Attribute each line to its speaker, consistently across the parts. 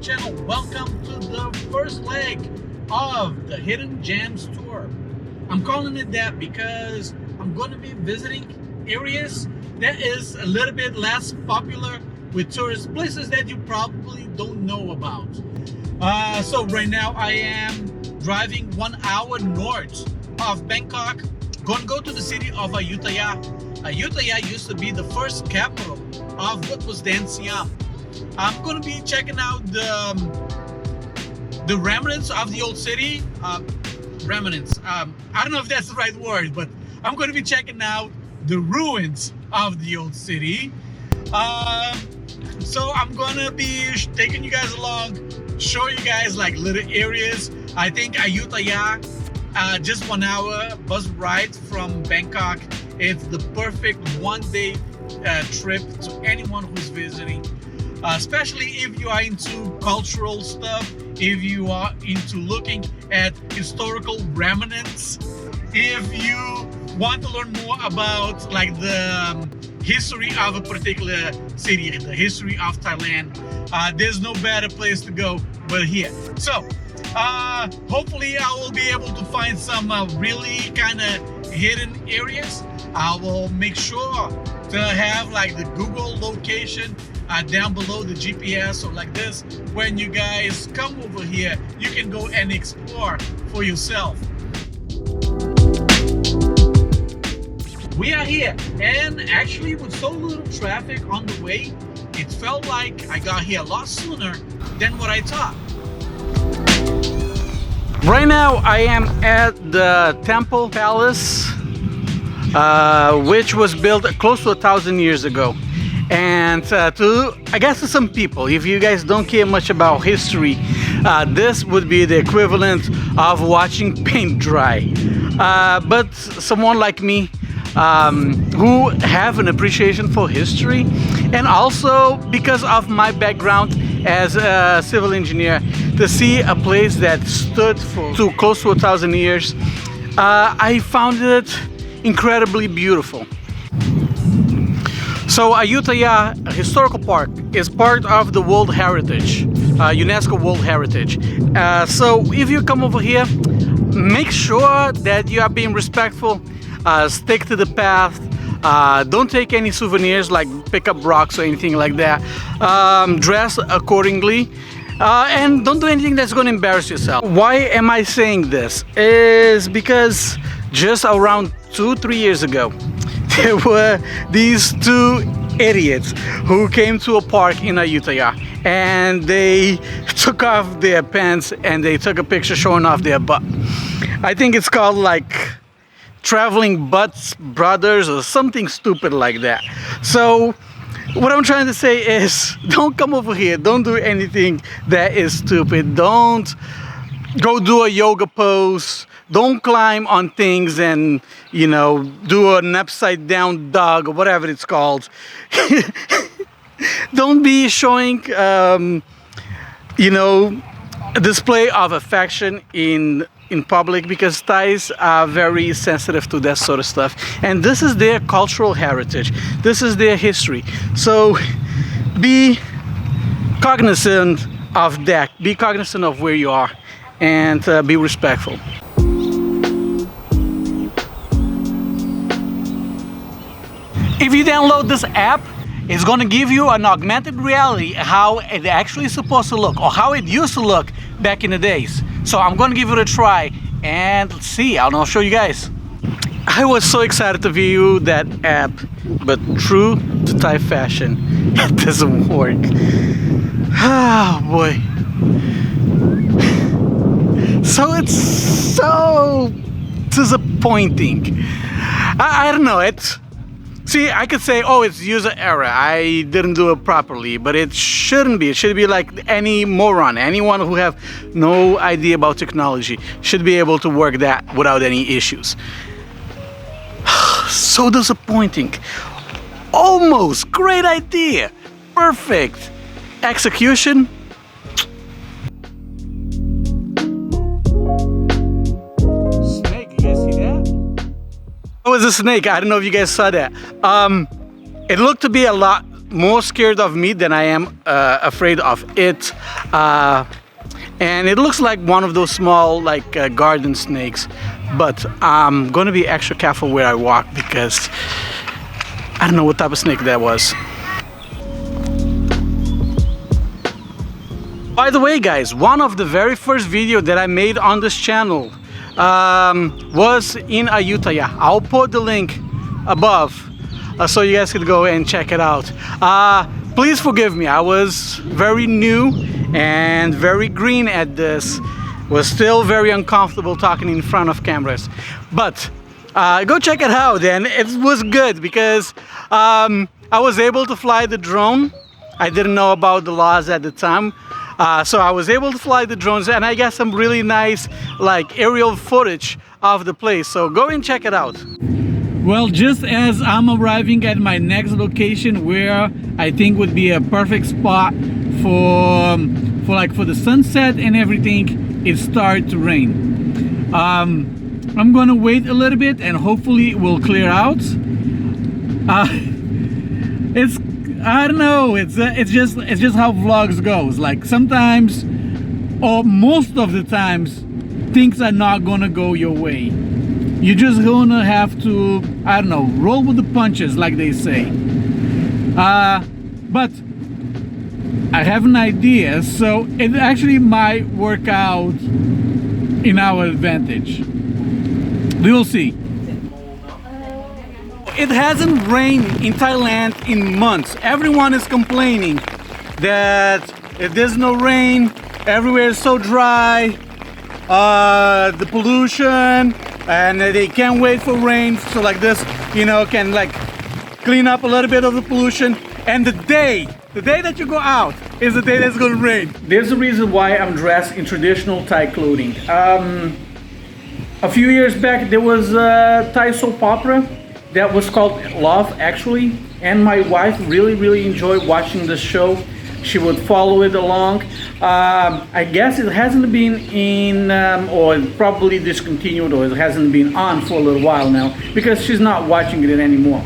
Speaker 1: channel. Welcome to the first leg of the Hidden Gems tour. I'm calling it that because I'm going to be visiting areas that is a little bit less popular with tourist places that you probably don't know about. So right now I am driving 1 hour north of Bangkok. Going to go to the city of Ayutthaya. Ayutthaya used to be the first capital of what was then Siam. I'm going to be checking out the remnants of the old city. Remnants. I don't know if that's the right word, but I'm going to be checking out the ruins of the old city. So I'm going to be taking you guys along, show you guys like little areas. I think Ayutthaya, just 1 hour bus ride from Bangkok. It's the perfect one-day trip to anyone who's visiting. Especially if you are into cultural stuff, if you are into looking at historical remnants, if you want to learn more about like the history of a particular city, the history of Thailand, there's no better place to go but here. So hopefully I will be able to find some really kind of hidden areas. I will make sure to have like the Google location down below the GPS, so like this, when you guys come over here, you can go and explore for yourself. We are here, and actually with so little traffic on the way, it felt like I got here a lot sooner than what I thought. Right now I am at the Temple Palace, which was built close to 1,000 years ago. And I guess to some people, if you guys don't care much about history, this would be the equivalent of watching paint dry. But someone like me, who have an appreciation for history, and also because of my background as a civil engineer, to see a place that stood for close to 1,000 years, I found it incredibly beautiful. So Ayutthaya Historical Park is part of the World Heritage, UNESCO World Heritage. So if you come over here, make sure that you are being respectful, stick to the path, don't take any souvenirs like pick up rocks or anything like that, dress accordingly, and don't do anything that's going to embarrass yourself. Why am I saying this? Is because just around 2-3 years ago, there were these two idiots who came to a park in Ayutthaya, and they took off their pants and they took a picture showing off their butt. I think it's called like Traveling Butts Brothers or something stupid like that. So what I'm trying to say is, don't come over here, don't do anything that is stupid, don't go do a yoga pose, don't climb on things and, you know, do an upside down dog or whatever it's called. Don't be showing, you know, a display of affection in public, because Thais are very sensitive to that sort of stuff. And this is their cultural heritage. This is their history. So be cognizant of that. Be cognizant of where you are, and be respectful. If you download this app, it's going to give you an augmented reality how it actually is supposed to look, or how it used to look back in the days. So I'm going to give it a try, and let's see, I'll show you guys. I was so excited to view that app, but true to Thai fashion, it doesn't work. Oh boy. So it's so disappointing. I don't know, see, I could say, oh, it's user error, I didn't do it properly, but it shouldn't be. It should be like any moron, anyone who have no idea about technology should be able to work that without any issues. So disappointing. Almost, great idea, perfect. Execution, was a snake. I don't know if you guys saw that. It looked to be a lot more scared of me than I am afraid of it. And it looks like one of those small garden snakes, but I'm gonna be extra careful where I walk because I don't know what type of snake that was. By the way guys, one of the very first video that I made on this channel was in Ayutthaya. I'll put the link above so you guys can go and check it out. Please forgive me, I was very new and very green at this. Was still very uncomfortable talking in front of cameras, but go check it out. And it was good because I was able to fly the drone. I didn't know about the laws at the time, so I was able to fly the drones, and I got some really nice aerial footage of the place, so go and check it out. Well, just as I'm arriving at my next location where I think would be a perfect spot for the sunset and everything, it started to rain. I'm gonna wait a little bit and hopefully it will clear out. I don't know, it's just how vlogs goes. Like sometimes, or most of the times, things are not gonna go your way. You're just gonna have to, I don't know, roll with the punches, like they say. But I have an idea, so it actually might work out in our advantage. We will see. It hasn't rained in Thailand in months. Everyone is complaining that if there's no rain, everywhere is so dry, the pollution, and they can't wait for rain, so like this, you know, can clean up a little bit of the pollution. And the day that you go out is the day that's gonna rain. There's a reason why I'm dressed in traditional Thai clothing. A few years back there was a Thai soap opera that was called Love, actually, and my wife really enjoyed watching the show. She would follow it along. I guess it hasn't been in, or probably discontinued, or it hasn't been on for a little while now because she's not watching it anymore.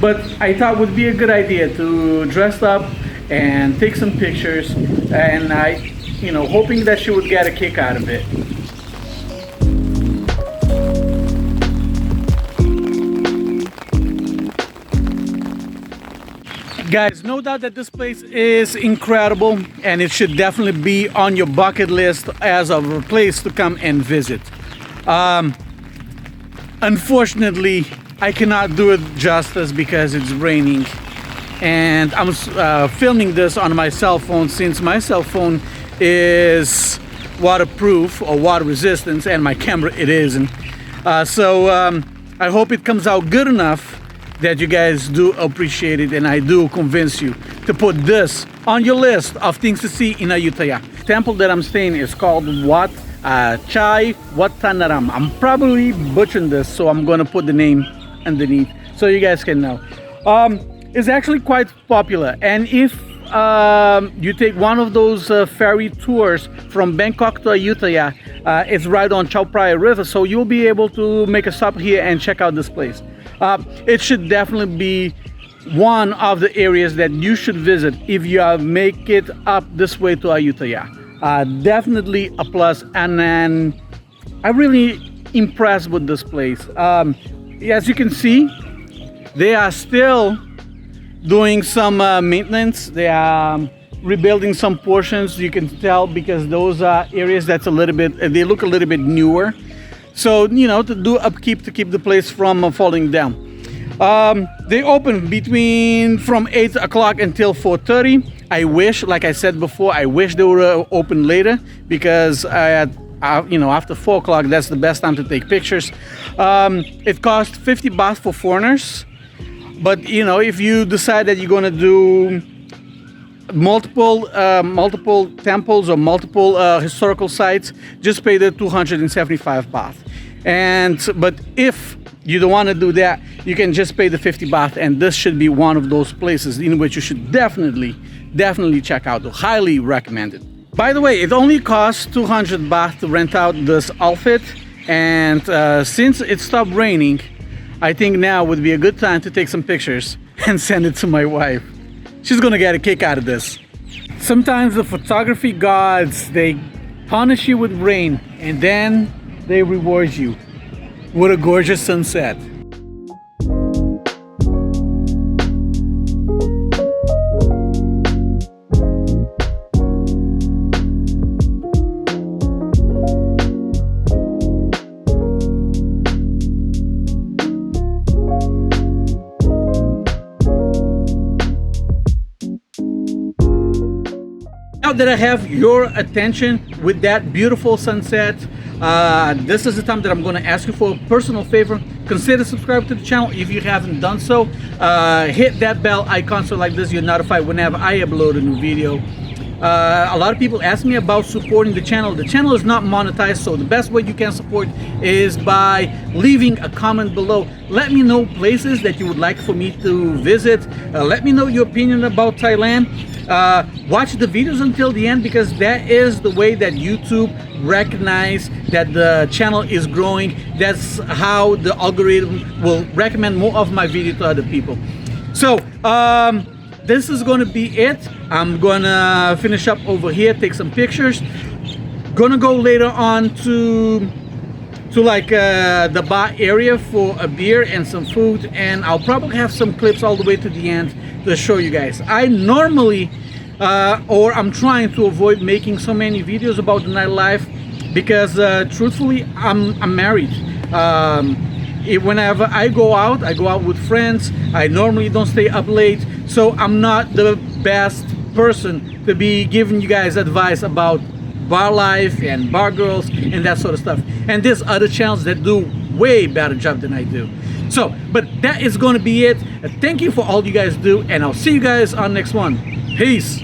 Speaker 1: But I thought it would be a good idea to dress up and take some pictures, and hoping that she would get a kick out of it. Guys, no doubt that this place is incredible and it should definitely be on your bucket list as of a place to come and visit. Unfortunately, I cannot do it justice because it's raining, and I'm filming this on my cell phone since my cell phone is waterproof or water resistant, and my camera it isn't. So I hope it comes out good enough that you guys do appreciate it, and I do convince you to put this on your list of things to see in Ayutthaya. The temple that I'm staying is called Wat Chai Watanaram. I'm probably butchering this, so I'm gonna put the name underneath so you guys can know. It's actually quite popular, and if you take one of those ferry tours from Bangkok to Ayutthaya, it's right on Chao Phraya River, so you'll be able to make a stop here and check out this place. It should definitely be one of the areas that you should visit if you make it up this way to Ayutthaya. Definitely a plus, and then I'm really impressed with this place. As you can see, they are still doing some maintenance. They are rebuilding some portions. You can tell because those are areas that's a little bit, they look a little bit newer. So, you know, to do upkeep to keep the place from falling down. They open from 8 o'clock until 4:30. I wish, like I said before, I wish they were open later because after 4 o'clock, that's the best time to take pictures. It costs 50 baht for foreigners. But, you know, if you decide that you're going to do multiple temples or multiple historical sites, just pay the 275 baht. But if you don't want to do that, you can just pay the 50 baht, and this should be one of those places in which you should definitely check out. Highly recommend it. By the way, it only costs 200 baht to rent out this outfit, and since it stopped raining, I think now would be a good time to take some pictures and send it to my wife. She's gonna get a kick out of this. Sometimes the photography gods, they punish you with rain and then they reward you with a gorgeous sunset. Now that I have your attention with that beautiful sunset, this is the time that I'm going to ask you for a personal favor. Consider subscribing to the channel if you haven't done so. Hit that bell icon so like this you're notified whenever I upload a new video. A lot of people ask me about supporting the channel. The channel is not monetized, so the best way you can support is by leaving a comment below. Let me know places that you would like for me to visit. Let me know your opinion about Thailand. Watch the videos until the end, because that is the way that YouTube recognize that the channel is growing. That's how the algorithm will recommend more of my video to other people. So this is going to be it. I'm gonna finish up over here, take some pictures. Gonna go later on to like the bar area for a beer and some food, and I'll probably have some clips all the way to the end to show you guys. I normally or I'm trying to avoid making so many videos about the nightlife because truthfully I'm married. Whenever I go out with friends. I normally don't stay up late, so I'm not the best person to be giving you guys advice about bar life and bar girls and that sort of stuff. And there's other channels that do way better job than I do. So, but that is going to be it. Thank you for all you guys do, and I'll see you guys on next one. Peace.